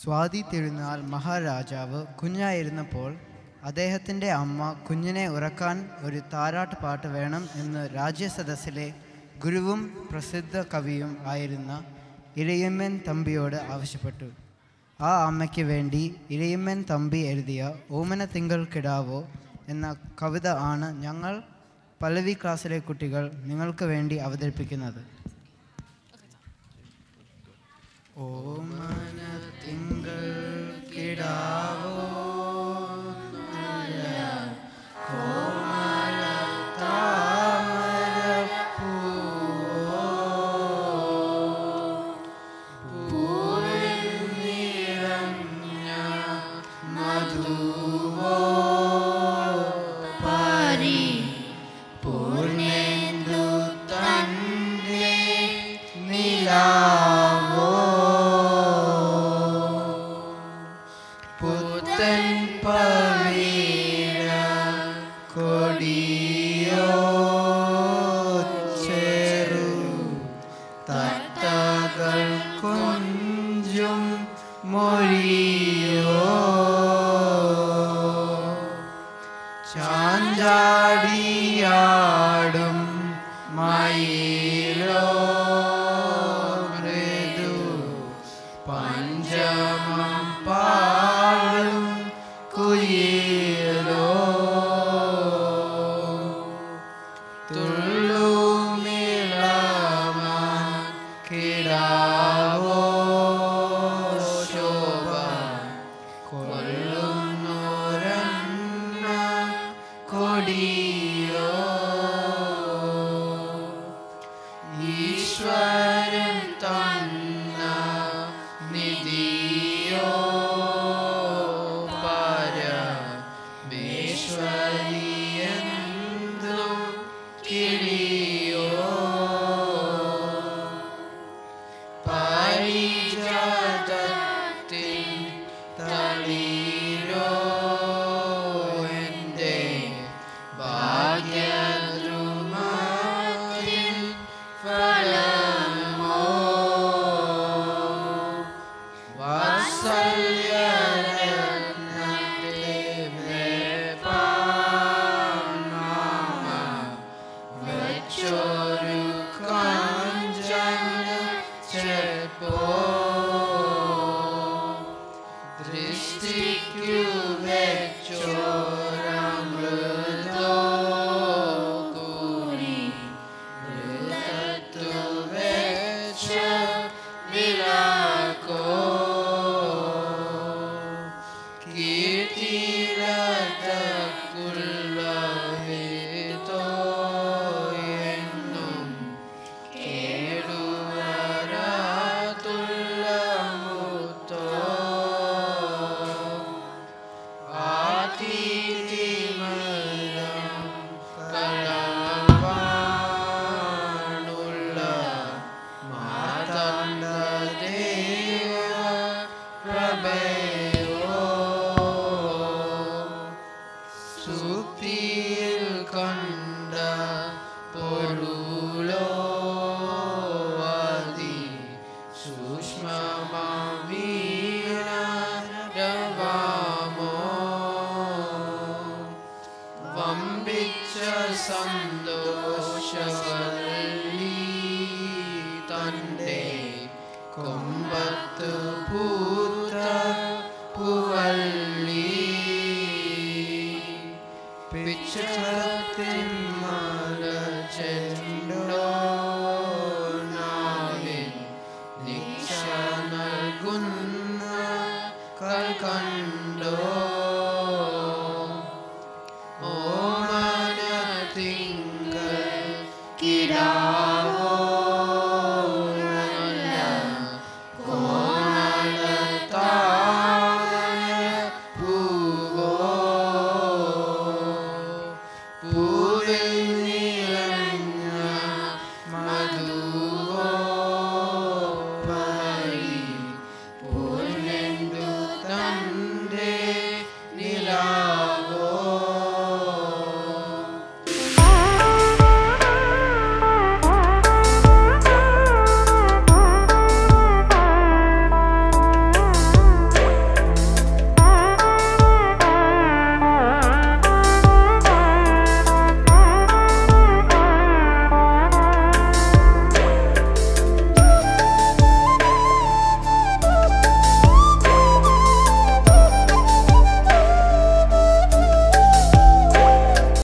സ്വാതി തിരുനാൾ മഹാരാജാവ് കുഞ്ഞായിരുന്നപ്പോൾ അദ്ദേഹത്തിൻ്റെ അമ്മ കുഞ്ഞിനെ ഉറക്കാൻ ഒരു താരാട്ട് പാട്ട് വേണം എന്ന് രാജ്യസദസ്സിലെ ഗുരുവും പ്രസിദ്ധ കവിയും ആയിരുന്ന ഇരയിമ്മൻ തമ്പിയോട് ആവശ്യപ്പെട്ടു. ആ അമ്മയ്ക്ക് വേണ്ടി ഇരയിമ്മൻ തമ്പി എഴുതിയ ഓമന തിങ്കൾ കിടാവോ എന്ന കവിത ആണ് ഞങ്ങൾ പല്ലവി ക്ലാസ്സിലെ കുട്ടികൾ നിങ്ങൾക്ക് വേണ്ടി അവതരിപ്പിക്കുന്നത്. ഓമന തിങ്കൾ കിടാവോ ചാഞ്ചാടിയാടും മയിലോ മൃദു പഞ്ചമം പാടും കുയിലോ തുള്ളുമിളമ കിടാവോ ശോഭ കൊള്ളുന്നോരന്ന കൊടിയോ ഈശ്വര